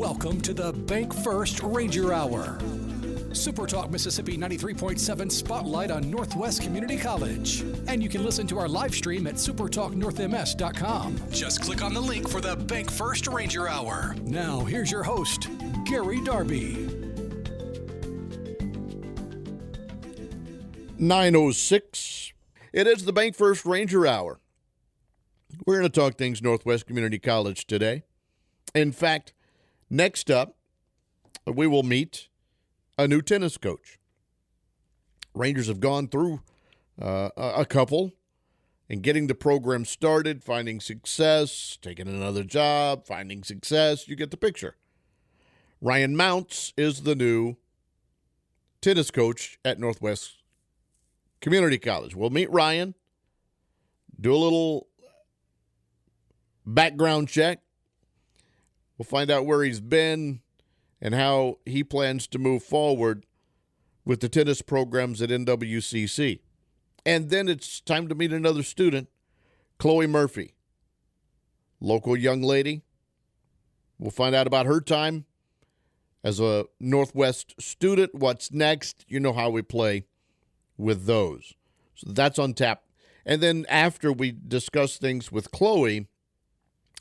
Welcome to the Bank First Ranger Hour. Super Talk Mississippi 93.7 Spotlight on Northwest Community College. And you can listen to our live stream at supertalknorthms.com. Just click on the link for the Bank First Ranger Hour. Now, here's your host, Gary Darby. 9:06. It is the Bank First Ranger Hour. We're going to talk things Northwest Community College today. In fact, next up, we will meet a new tennis coach. Rangers have gone through a couple and getting the program started, finding success, taking another job, finding success. You get the picture. Ryan Mounce is the new tennis coach at Northwest Community College. We'll meet Ryan, do a little background check. We'll find out where he's been and how he plans to move forward with the tennis programs at NWCC. And then it's time to meet another student, Chloe Murphy, local young lady. We'll find out about her time as a Northwest student. What's next? You know how we play with those. So that's on tap. And then after we discuss things with Chloe,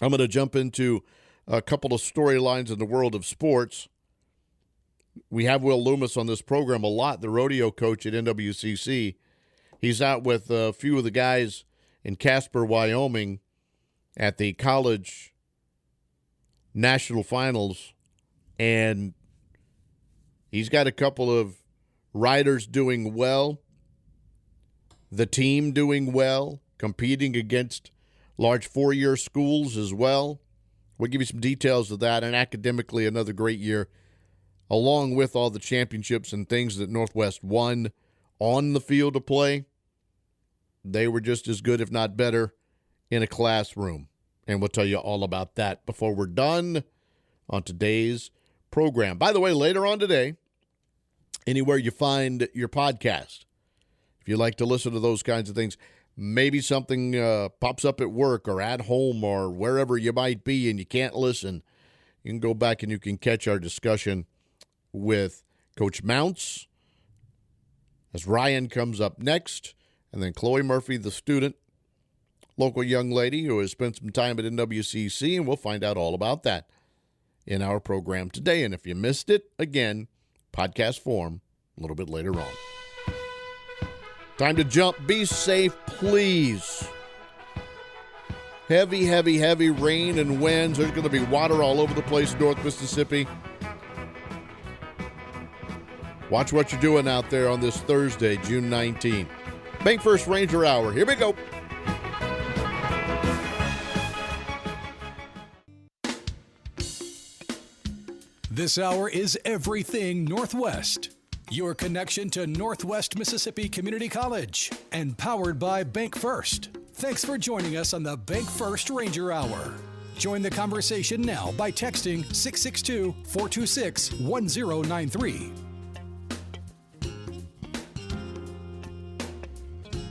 I'm going to jump into a couple of storylines in the world of sports. We have Will Loomis on this program a lot, the rodeo coach at NWCC. He's out with a few of the guys in Casper, Wyoming at the college national finals, and he's got a couple of riders doing well, the team doing well, competing against large four-year schools as well. We'll give you some details of that, and academically another great year, along with all the championships and things that Northwest won on the field of play. They were just as good, if not better, in a classroom. And we'll tell you all about that before we're done on today's program. By the way, later on today, anywhere you find your podcast, if you like to listen to those kinds of things, maybe something pops up at work or at home or wherever you might be and you can't listen, you can go back and you can catch our discussion with Coach Mounce as Ryan comes up next, and then Chloe Murphy, the student, local young lady who has spent some time at NWCC, and we'll find out all about that in our program today. And if you missed it, again, podcast form a little bit later on. Time to jump. Be safe, please. Heavy, heavy, heavy rain and winds. There's going to be water all over the place, North Mississippi. Watch what you're doing out there on this Thursday, June 19th. Bank First Ranger Hour. Here we go. This hour is everything Northwest. Your connection to Northwest Mississippi Community College and powered by Bank First. Thanks for joining us on the Bank First Ranger Hour. Join the conversation now by texting 662-426-1093.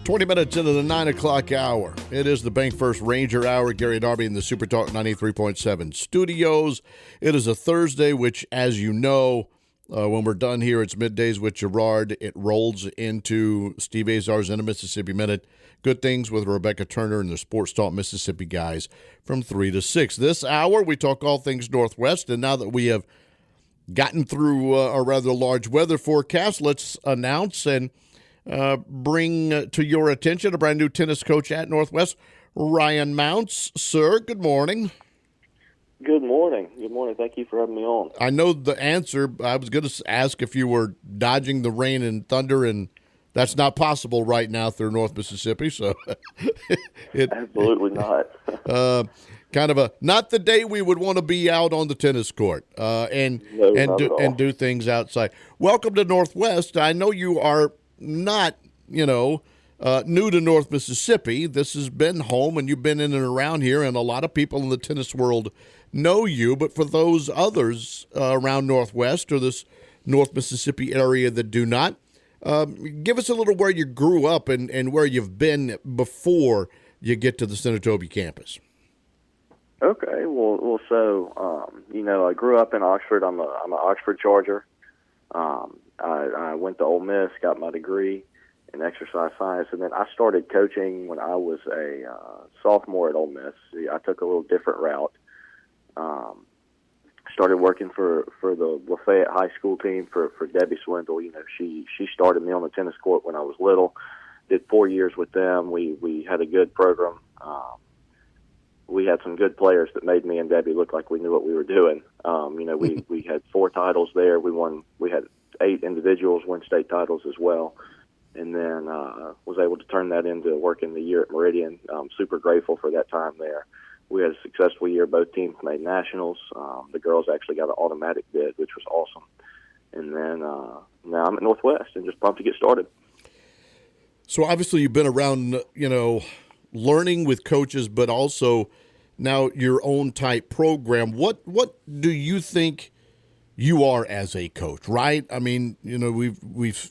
20 minutes into the 9 o'clock hour. It is the Bank First Ranger Hour. Gary Darby in the Super Talk 93.7 studios. It is a Thursday, which, as you know, when we're done here, it's Middays with Gerard. It rolls into Steve Azar's In a Mississippi Minute. Good Things with Rebecca Turner and the Sports Talk Mississippi guys from 3 to 6. This hour, we talk all things Northwest, and now that we have gotten through a rather large weather forecast, let's announce and bring to your attention a brand new tennis coach at Northwest, Ryan Mounce. Sir, good morning. Good morning. Good morning. Thank you for having me on. I know the answer. I was going to ask if you were dodging the rain and thunder, and that's not possible right now through North Mississippi. So, Absolutely not. Kind of not the day we would want to be out on the tennis court and do things outside. Welcome to Northwest. I know you are not, new to North Mississippi. This has been home, and you've been in and around here, and a lot of people in the tennis world know you. But for those others around Northwest or this North Mississippi area that do not, give us a little where you grew up and where you've been before you get to the Senatobia campus. Okay, I grew up in Oxford. I'm an Oxford Charger. I went to Ole Miss, got my degree in exercise science, and then I started coaching when I was a sophomore at Ole Miss. I took a little different route. Started working for the Lafayette high school team for Debbie Swindle. She started me on the tennis court when I was little. Did 4 years with them. We had a good program. We had some good players that made me and Debbie look like we knew what we were doing. We had 4 titles there. We had 8 individuals win state titles as well. And then was able to turn that into working the year at Meridian. I'm super grateful for that time there. We had a successful year. Both teams made nationals. The girls actually got an automatic bid, which was awesome. And then now I'm at Northwest and just pumped to get started. So obviously you've been around, learning with coaches, but also now your own type program. What do you think you are as a coach, right? I mean, we've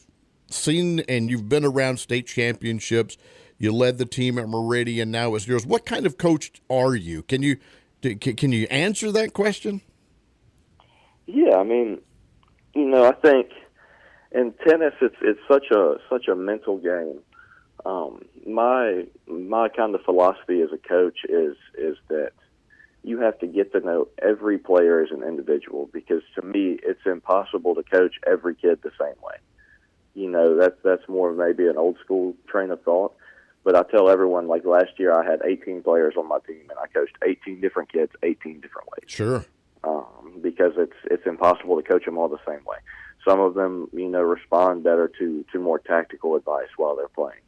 seen, and you've been around state championships. You led the team at Meridian. Now it's yours. What kind of coach are you? Can you answer that question? Yeah, I mean, I think in tennis it's such a mental game. My kind of philosophy as a coach is that you have to get to know every player as an individual, because to me it's impossible to coach every kid the same way. That's more of maybe an old school train of thought. But I tell everyone, like last year I had 18 players on my team, and I coached 18 different kids 18 different ways. Sure. Because it's impossible to coach them all the same way. Some of them, respond better to more tactical advice while they're playing.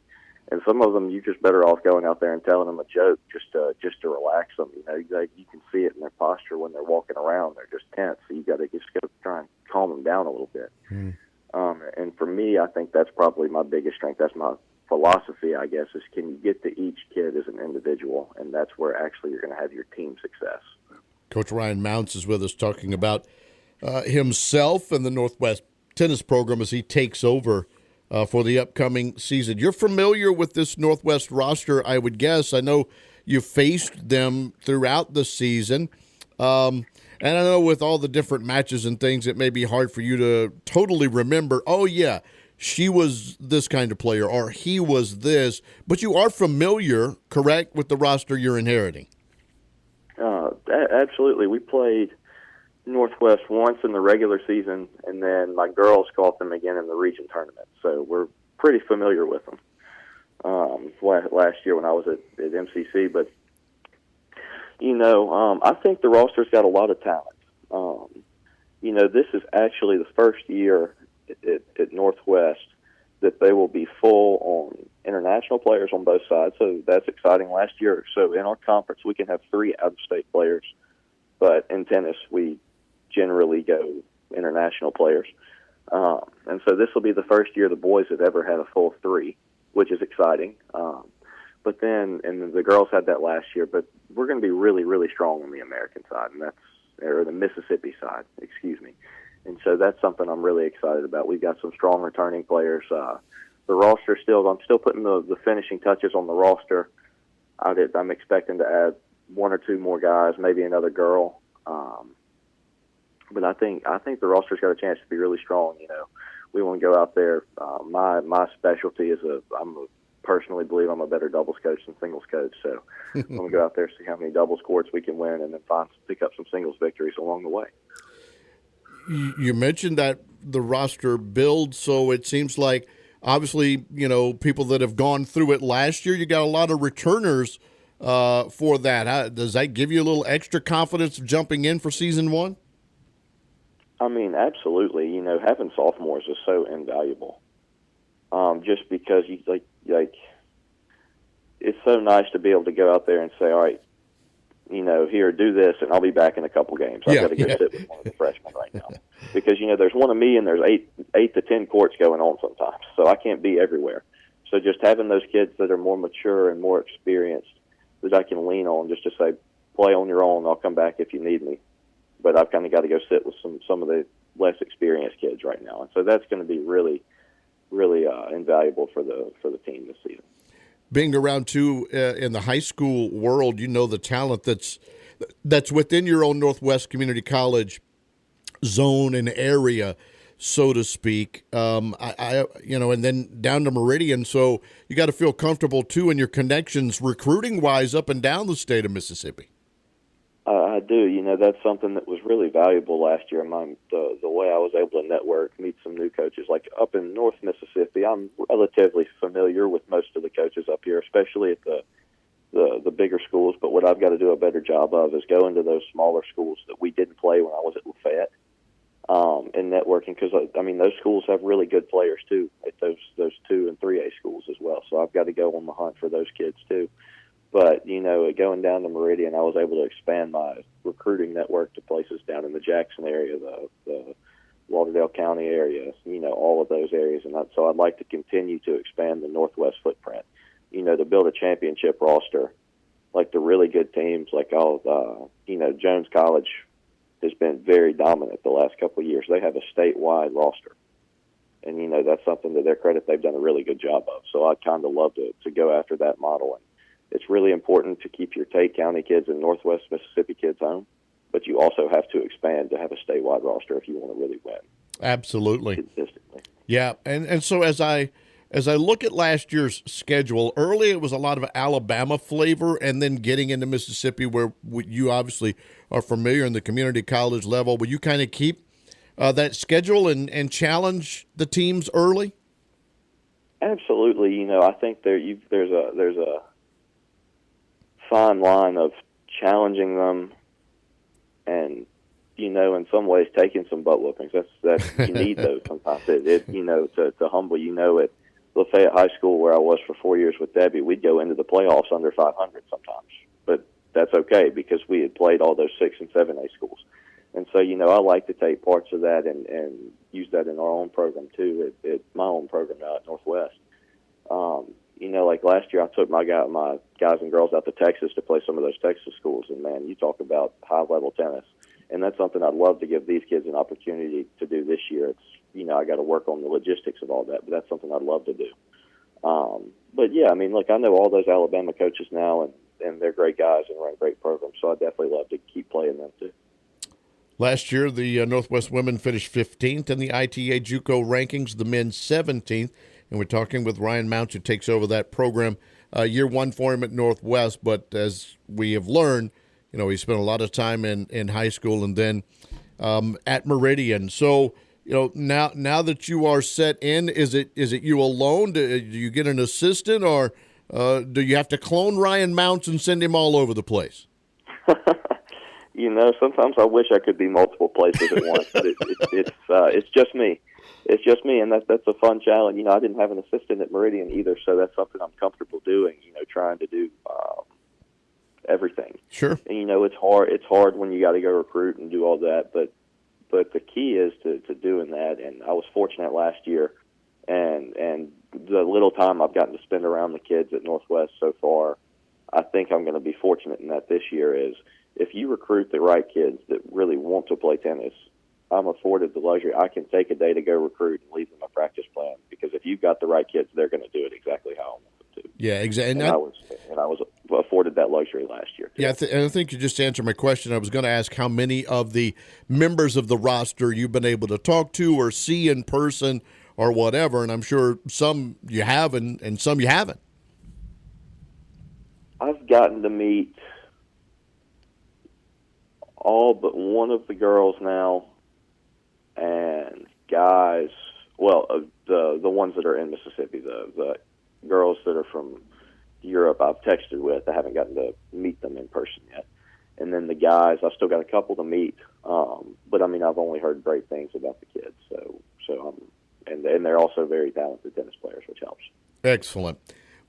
And some of them, you're just better off going out there and telling them a joke just to relax them. You can see it in their posture when they're walking around. They're just tense. So you got to just go try and calm them down a little bit. And for me, I think that's probably my biggest strength. That's my philosophy, I guess, is can you get to each kid as an individual, and that's where actually you're going to have your team success. Coach Ryan Mounce is with us talking about himself and the Northwest tennis program as he takes over for the upcoming season. You're familiar with this Northwest roster, I would guess. I know you faced them throughout the season. And I know with all the different matches and things, it may be hard for you to totally remember, oh, yeah, she was this kind of player or he was this. But you are familiar, correct, with the roster you're inheriting? Absolutely. We played Northwest once in the regular season, and then my girls caught them again in the region tournament. So we're pretty familiar with them last year when I was at MCC. But, I think the roster's got a lot of talent. This is actually the first year at Northwest that they will be full on international players on both sides, so that's exciting. Last year, so in our conference, we can have 3 out-of-state players, but in tennis, we generally go international players. And so this will be the first year the boys have ever had a full 3, which is exciting. But then, and the girls had that last year, but we're going to be really, really strong on the American side, or the Mississippi side, excuse me. And so that's something I'm really excited about. We've got some strong returning players. The roster I'm still putting the finishing touches on the roster. I'm expecting to add 1 or 2 more guys, maybe another girl. But I think the roster's got a chance to be really strong. We want to go out there. My specialty is personally believe I'm a better doubles coach than singles coach. So I'm going to go out there, see how many doubles courts we can win, and then pick up some singles victories along the way. You mentioned that the roster build, so it seems like obviously, people that have gone through it last year, you got a lot of returners for that. Does that give you a little extra confidence of jumping in for season 1? I mean, absolutely. Having sophomores is so invaluable. Just because it's so nice to be able to go out there and say, all right, here, do this, and I'll be back in a couple games. I've got to go sit with one of the freshmen right now. Because, there's one of me and there's 8 to 10 courts going on sometimes, so I can't be everywhere. So just having those kids that are more mature and more experienced that I can lean on just to say, play on your own, I'll come back if you need me. But I've kind of got to go sit with some of the less experienced kids right now. And so that's going to be really, really invaluable for the team this season. Being around, too, in the high school world, the talent that's within your own Northwest Community College zone and area, so to speak. And then down to Meridian. So you got to feel comfortable too in your connections, recruiting wise, up and down the state of Mississippi. I do. That's something that was really valuable last year. The way I was able to network, meet some new coaches. Like up in North Mississippi, I'm relatively familiar with most of the coaches up here, especially at the bigger schools. But what I've got to do a better job of is go into those smaller schools that we didn't play when I was at Lafayette, and networking, because those schools have really good players too, at those 2 and 3A schools as well. So I've got to go on the hunt for those kids too. But, going down to Meridian, I was able to expand my recruiting network to places down in the Jackson area, the Lauderdale County area, all of those areas. And so I'd like to continue to expand the Northwest footprint, to build a championship roster, like the really good teams, like Jones College has been very dominant the last couple of years. They have a statewide roster. And, that's something to their credit they've done a really good job of. So I'd kind of love to go after that model. And it's really important to keep your Tate County kids and Northwest Mississippi kids home, but you also have to expand to have a statewide roster if you want to really win. Absolutely. Consistently. Yeah, and so as I look at last year's schedule, early it was a lot of Alabama flavor, and then getting into Mississippi, where you obviously are familiar in the community college level. Will you kind of keep that schedule and challenge the teams early? Absolutely. I think there's a fine line of challenging them and, in some ways taking some butt whoopings. That's you need those sometimes. To humble, at Lafayette High School, where I was for 4 years with Debbie, we'd go into the playoffs under 500 sometimes. But that's okay because we had played all those 6 and 7A schools. And so, I like to take parts of that and use that in our own program too, at my own program out at Northwest. Like last year, I took my guys and girls out to Texas to play some of those Texas schools, and man, you talk about high-level tennis, and that's something I'd love to give these kids an opportunity to do this year. It's I got to work on the logistics of all that, but that's something I'd love to do. But yeah, look, I know all those Alabama coaches now, and they're great guys and run great programs, so I'd definitely love to keep playing them too. Last year, the Northwest women finished 15th in the ITA JUCO rankings, the men 17th. And we're talking with Ryan Mounce, who takes over that program year one for him at Northwest. But as we have learned, he spent a lot of time in high school and then at Meridian. So, now that you are set in, is it you alone? Do you get an assistant, or do you have to clone Ryan Mounce and send him all over the place? Sometimes I wish I could be multiple places at once, but it's just me. It's just me, and that's a fun challenge. I didn't have an assistant at Meridian either, so that's something I'm comfortable doing, trying to do everything. Sure. And, it's hard. It's hard when you got to go recruit and do all that, but the key is to doing that, and I was fortunate last year, and the little time I've gotten to spend around the kids at Northwest so far, I think I'm going to be fortunate in that this year is if you recruit the right kids that really want to play tennis, I'm afforded the luxury. I can take a day to go recruit and leave them a practice plan because if you've got the right kids, they're going to do it exactly how I want them to. Yeah, exactly. And I was afforded that luxury last year too. Yeah, and I think you just answered my question. I was going to ask how many of the members of the roster you've been able to talk to or see in person or whatever, and I'm sure some you have and some you haven't. I've gotten to meet all but one of the girls now. And guys, the ones that are in Mississippi, the girls that are from Europe, I've texted with. I haven't gotten to meet them in person yet. And then the guys, I've still got a couple to meet. But I've only heard great things about the kids. And they're also very talented tennis players, which helps. Excellent.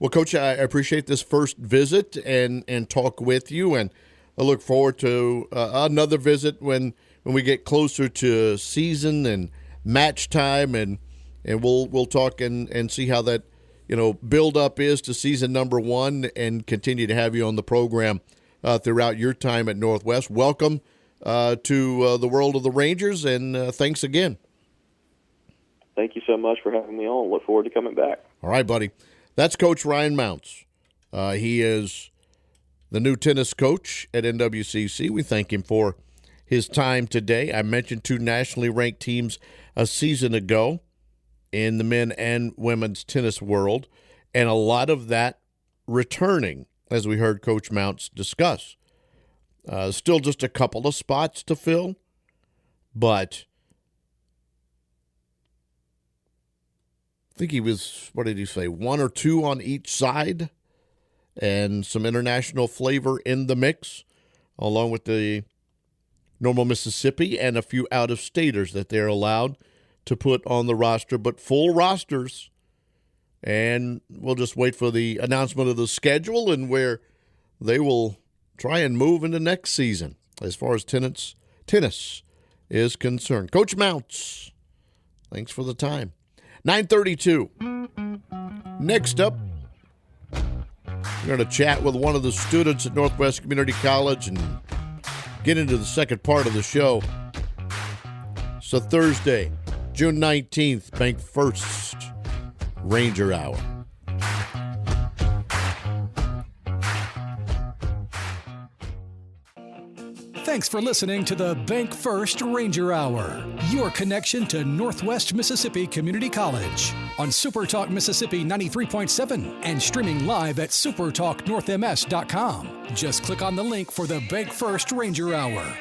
Well, Coach, I appreciate this first visit and talk with you, and I look forward to another visit when we get closer to season and match time, and we'll talk and see how that build up is to season number 1, and continue to have you on the program throughout your time at Northwest. Welcome to the world of the Rangers, and thanks again. Thank you so much for having me on. Look forward to coming back. All right, buddy. That's Coach Ryan Mounce. He is the new tennis coach at NWCC. We thank him for his time today. I mentioned 2 nationally ranked teams a season ago in the men and women's tennis world, and a lot of that returning, as we heard Coach Mounce discuss. Still just a couple of spots to fill, but I think he was, what did he say, 1 or 2 on each side, and some international flavor in the mix, along with the normal Mississippi and a few out-of-staters that they're allowed to put on the roster, but full rosters. And we'll just wait for the announcement of the schedule and where they will try and move into next season as far as tennis is concerned. Coach Mounce, thanks for the time. 9:32. Next up, we're going to chat with one of the students at Northwest Community College and get into the second part of the show. So Thursday, June 19th, Bank First Ranger Hour. Thanks for listening to the Bank First Ranger Hour, your connection to Northwest Mississippi Community College on SuperTalk Mississippi 93.7 and streaming live at supertalknorthms.com. Just click on the link for the Bank First Ranger Hour.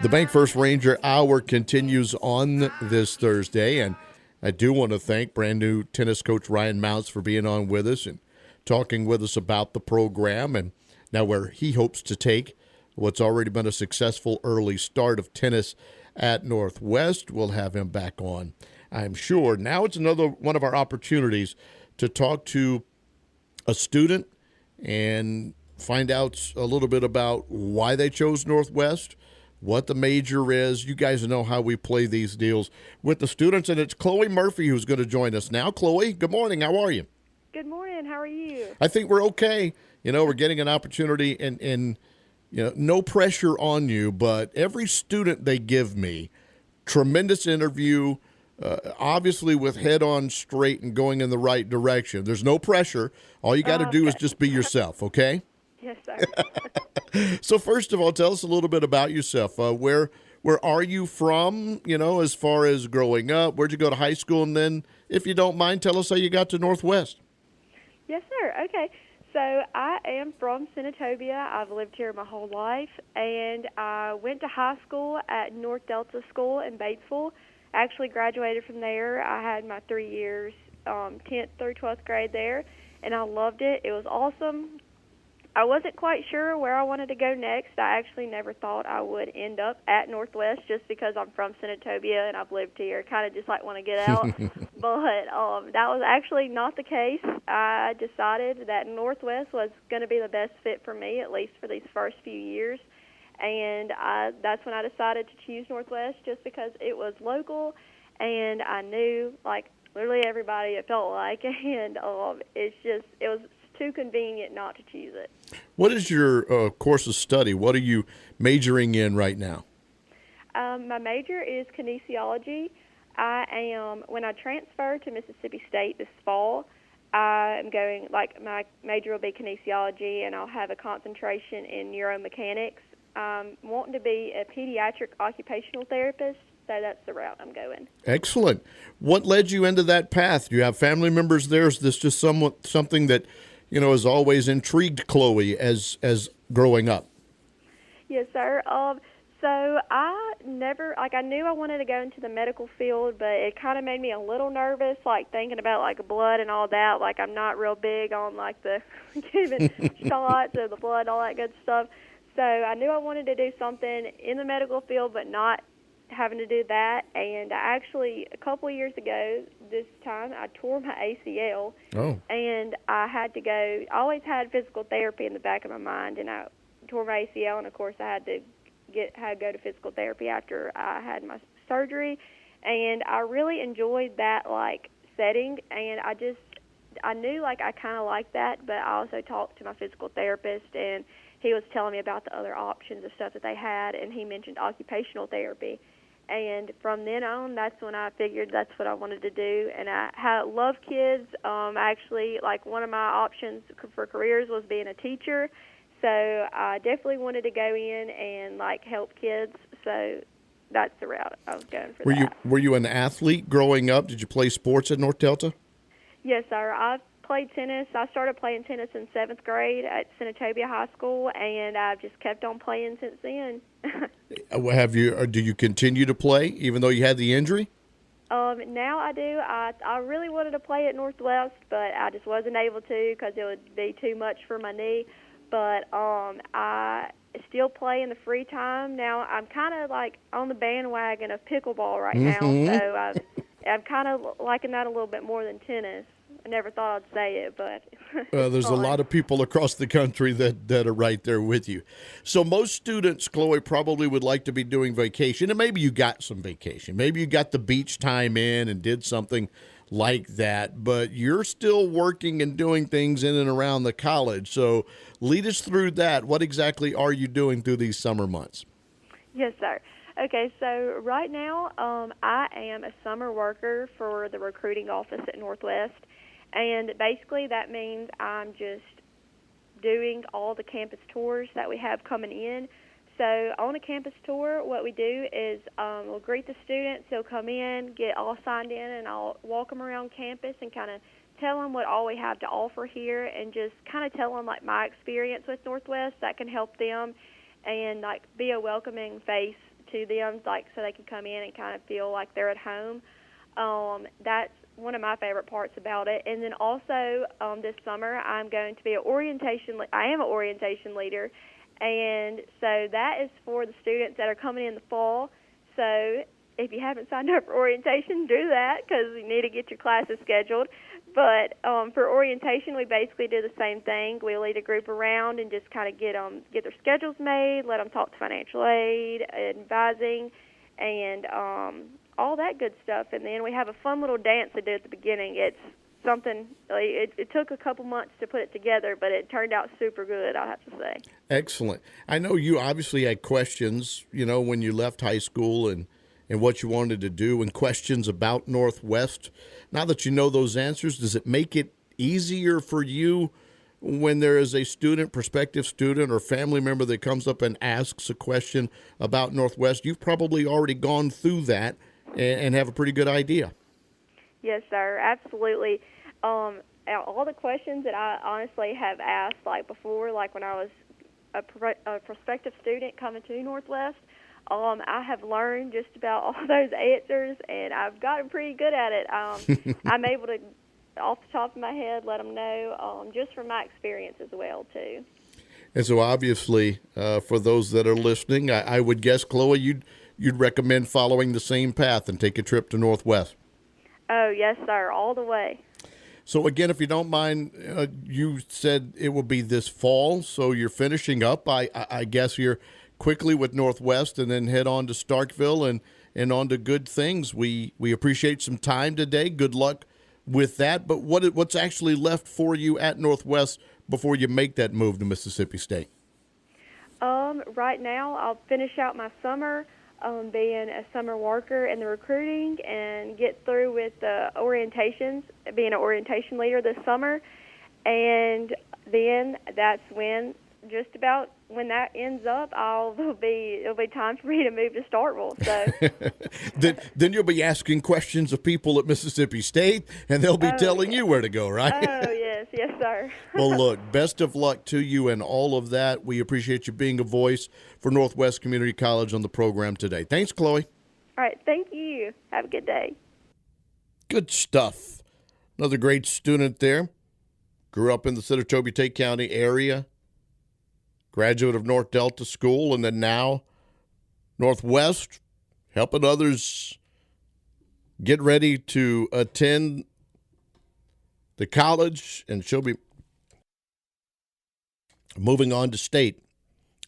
The Bank First Ranger Hour continues on this Thursday, and I do want to thank brand new tennis coach Ryan Mounce for being on with us and talking with us about the program and now where he hopes to take what's already been a successful early start of tennis at Northwest. We'll have him back on, I'm sure. Now it's another one of our opportunities to talk to a student and find out a little bit about why they chose Northwest, what the major is. You guys know how we play these deals with the students, and it's Chloe Murphy who's going to join us now. Chloe, good morning. How are you? Good morning. How are you? I think we're okay. You know, we're getting an opportunity, and you know, no pressure on you, but every student they give me, tremendous interview, obviously with head on straight and going in the right direction. There's no pressure. All you got to do is just be yourself, okay? Yes, sir. So first of all, tell us a little bit about yourself. Where are you from, you know, as far as growing up? Where'd you go to high school? And then, if you don't mind, tell us how you got to Northwest. Yes, sir. Okay. So I am from Senatobia. I've lived here my whole life, and I went to high school at North Delta School in Batesville. Actually graduated from there. I had my 3 years, 10th through 12th grade there, and I loved it. It was awesome. I wasn't quite sure where I wanted to go next. I actually never thought I would end up at Northwest just because I'm from Senatobia and I've lived here. Kind of just like want to get out. But that was actually not the case. I decided that Northwest was going to be the best fit for me, at least for these first few years. And that's when I decided to choose Northwest just because it was local and I knew, like, literally everybody it felt like. And it was too convenient not to choose it. What is your course of study? What are you majoring in right now? My major is kinesiology. When I transfer to Mississippi State this fall, I'm going, my major will be kinesiology, and I'll have a concentration in neuromechanics. I'm wanting to be a pediatric occupational therapist, so that's the route I'm going. Excellent. What led you into that path? Do you have family members there? Is this just something that, you know, has always intrigued Chloe as growing up? Yes, sir. So I knew I wanted to go into the medical field, but it kind of made me a little nervous, like thinking about like blood and all that. Like I'm not real big on like the giving shots or the blood and all that good stuff. So I knew I wanted to do something in the medical field, but not having to do that. And I actually, a couple of years ago, this time, I tore my ACL. Oh. And I had to go, I always had physical therapy in the back of my mind, and I tore my ACL, and of course I had to go to physical therapy after I had my surgery. And I really enjoyed that, like, setting, and I knew, like, I kind of liked that, but I also talked to my physical therapist, and he was telling me about the other options of stuff that they had, and he mentioned occupational therapy. And from then on, that's when I figured that's what I wanted to do. And I love kids. Actually, like one of my options for careers was being a teacher. So I definitely wanted to go in and like help kids. So that's the route I was going for. Were you an athlete growing up? Did you play sports at North Delta? Yes, sir. I played tennis. I started playing tennis in 7th grade at Senatobia High School, and I've just kept on playing since then. Do you continue to play even though you had the injury? Now I do. I really wanted to play at Northwest, but I just wasn't able to because it would be too much for my knee. But I still play in the free time. Now I'm kind of like on the bandwagon of pickleball right now, so I'm kind of liking that a little bit more than tennis. I never thought I'd say it, but there's a lot of people across the country that are right there with you. So most students, Chloe, probably would like to be doing vacation, and maybe you got some vacation. Maybe you got the beach time in and did something like that, but you're still working and doing things in and around the college. So lead us through that. What exactly are you doing through these summer months? Yes, sir. Okay, so right now I am a summer worker for the recruiting office at Northwest. And basically that means I'm just doing all the campus tours that we have coming in. So on a campus tour, what we do is we'll greet the students. They'll come in, get all signed in, and I'll walk them around campus and kind of tell them what all we have to offer here and just kind of tell them, like, my experience with Northwest that can help them and, like, be a welcoming face to them, like, so they can come in and kind of feel like they're at home. That's one of my favorite parts about it. And then also this summer I'm going to be I am an orientation leader, and so that is for the students that are coming in the fall. So if you haven't signed up for orientation, do that because you need to get your classes scheduled. But for orientation, we basically do the same thing. We lead a group around and just kind of get their schedules made, let them talk to financial aid, advising, and all that good stuff. And then we have a fun little dance to do at the beginning. It's something, it took a couple months to put it together, but it turned out super good, I have to say. Excellent. I know you obviously had questions, when you left high school and what you wanted to do and questions about Northwest. Now that you know those answers, does it make it easier for you when there is a prospective student or family member that comes up and asks a question about Northwest? You've probably already gone through that and have a pretty good idea. Yes, sir, absolutely. All the questions that I honestly have asked, like before, like when I was a prospective student coming to Northwest, I have learned just about all those answers, and I've gotten pretty good at it. I'm able to, off the top of my head, let them know just from my experience as well, too. And so obviously, for those that are listening, I would guess, Chloe, you'd recommend following the same path and take a trip to Northwest. Oh, yes, sir, all the way. So, again, if you don't mind, you said it will be this fall, so you're finishing up. I guess you're quickly with Northwest and then head on to Starkville and on to good things. We appreciate some time today. Good luck with that. But what's actually left for you at Northwest before you make that move to Mississippi State? Right now, I'll finish out my summer being a summer worker in the recruiting and get through with the orientations, being an orientation leader this summer. And then that's when, just about when that ends up, it'll be time for me to move to Starkville. So then you'll be asking questions of people at Mississippi State, and they'll be telling you where to go, right? Oh, yes, sir. Well, look, best of luck to you and all of that. We appreciate you being a voice for Northwest Community College on the program today. Thanks, Chloe. All right, thank you. Have a good day. Good stuff. Another great student there. Grew up in the Senatobia County area. Graduate of North Delta School, and then now Northwest, helping others get ready to attend the college, and she'll be moving on to state,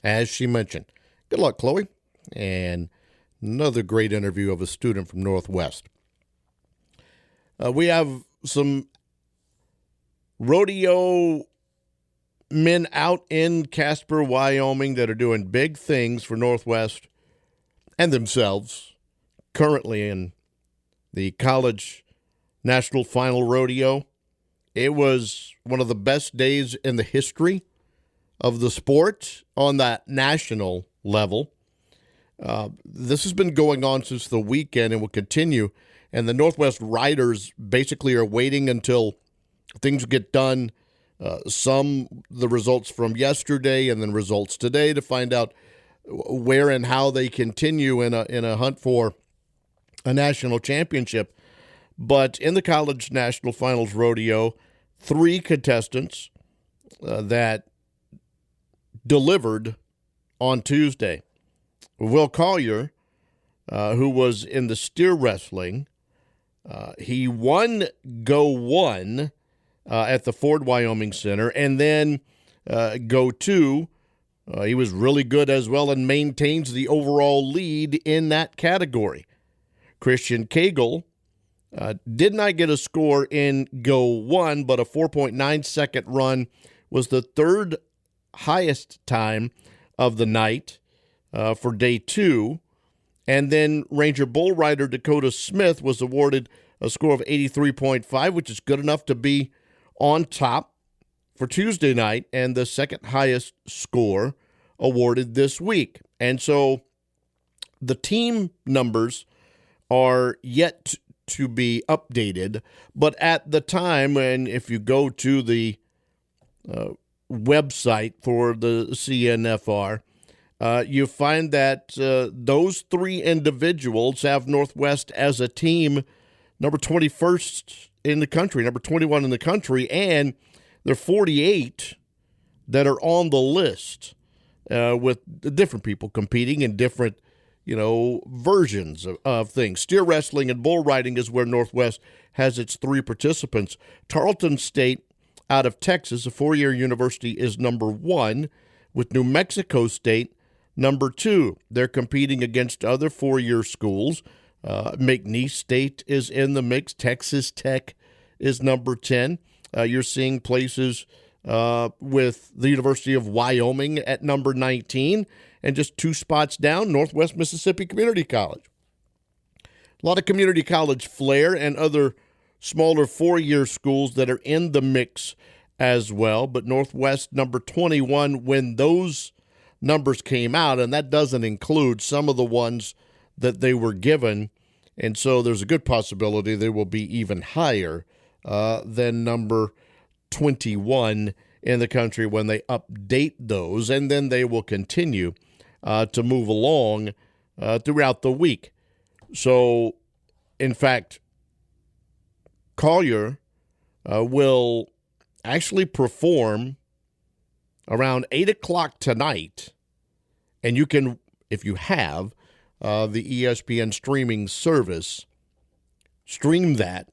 as she mentioned. Good luck, Chloe. And another great interview of a student from Northwest. We have some rodeo men out in Casper, Wyoming that are doing big things for Northwest and themselves. currently in the college national final rodeo. It was one of the best days in the history of the sport on that national level. This has been going on since the weekend and will continue. And the Northwest riders basically are waiting until things get done. The results from yesterday and then results today to find out where and how they continue in a hunt for a national championship. But in the college national finals rodeo, 3 contestants that delivered on Tuesday. Will Collier, who was in the steer wrestling, he won Go 1 at the Ford, Wyoming Center, and then Go 2, he was really good as well and maintains the overall lead in that category. Christian Cagle did not get a score in Go 1, but a 4.9-second run was the third highest time of the night for day 2. And then Ranger bull rider Dakota Smith was awarded a score of 83.5, which is good enough to be on top for Tuesday night, and the second highest score awarded this week. And so the team numbers are yet to be updated, but at the time, and if you go to the website for the CNFR, you find that those 3 individuals have Northwest as a team number 21st in the country, number 21 in the country, and there are 48 that are on the list with different people competing in different, versions of things. Steer wrestling and bull riding is where Northwest has its 3 participants. Tarleton State out of Texas, a 4-year university, is number 1, with New Mexico State number 2. They're competing against other 4-year schools. McNeese State is in the mix. Texas Tech is number 10. You're seeing places with the University of Wyoming at number 19, and just 2 spots down, Northwest Mississippi Community College. A lot of community college flair and other smaller 4-year schools that are in the mix as well, but Northwest number 21 when those numbers came out, and that doesn't include some of the ones that they were given, and so there's a good possibility they will be even higher than number 21 in the country when they update those, and then they will continue to move along throughout the week. So, in fact, Collier will actually perform around 8 o'clock tonight, and you can, if you have the ESPN streaming service, stream that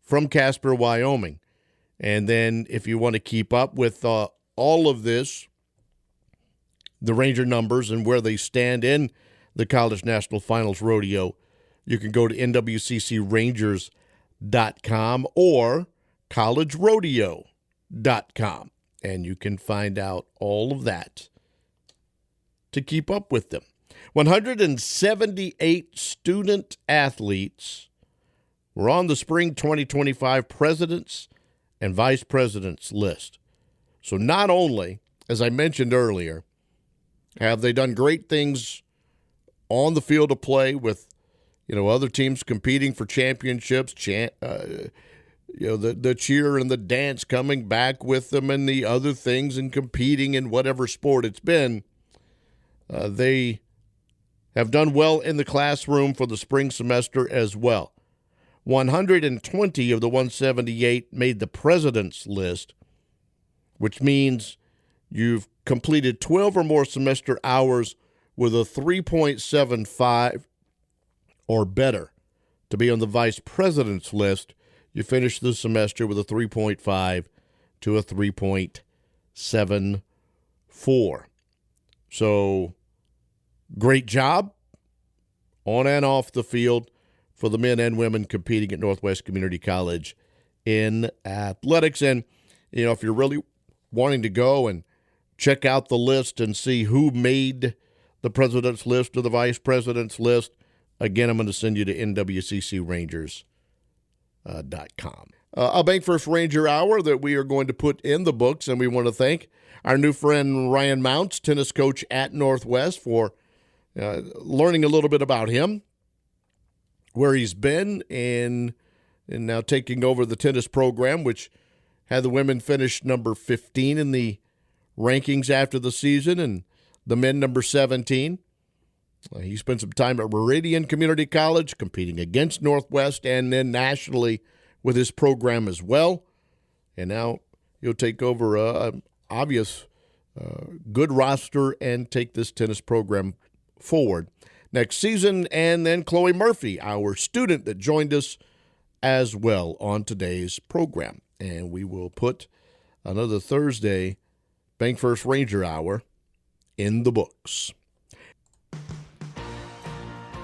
from Casper, Wyoming. And then if you want to keep up with all of this, the Ranger numbers and where they stand in the College National Finals Rodeo, you can go to nwccrangers.com or collegerodeo.com, and you can find out all of that to keep up with them. 178 student athletes were on the spring 2025 presidents and vice presidents list. So not only, as I mentioned earlier, have they done great things on the field of play with, other teams competing for championships, the cheer and the dance coming back with them and the other things and competing in whatever sport it's been. They have done well in the classroom for the spring semester as well. 120 of the 178 made the president's list, which means you've completed 12 or more semester hours with a 3.75 or better. To be on the vice president's list, you finish the semester with a 3.5 to a 3.74. So, great job on and off the field for the men and women competing at Northwest Community College in athletics. And, if you're really wanting to go and check out the list and see who made the president's list or the vice president's list, Again, I'm going to send you to nwccrangers.com. A Bank First Ranger Hour that we are going to put in the books, and we want to thank our new friend Ryan Mounce, tennis coach at Northwest, for learning a little bit about him, where he's been, and now taking over the tennis program, which had the women finish number 15 in the rankings after the season, and the men number 17. He spent some time at Meridian Community College competing against Northwest and then nationally with his program as well. And now he'll take over an obvious good roster and take this tennis program forward next season. And then Chloe Murphy, our student that joined us as well on today's program. And we will put another Thursday Bank First Ranger Hour in the books.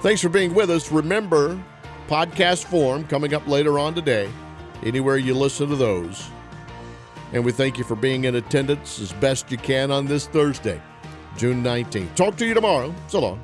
Thanks for being with us. Remember, podcast form coming up later on today, anywhere you listen to those. And we thank you for being in attendance as best you can on this Thursday, June 19th. Talk to you tomorrow. So long.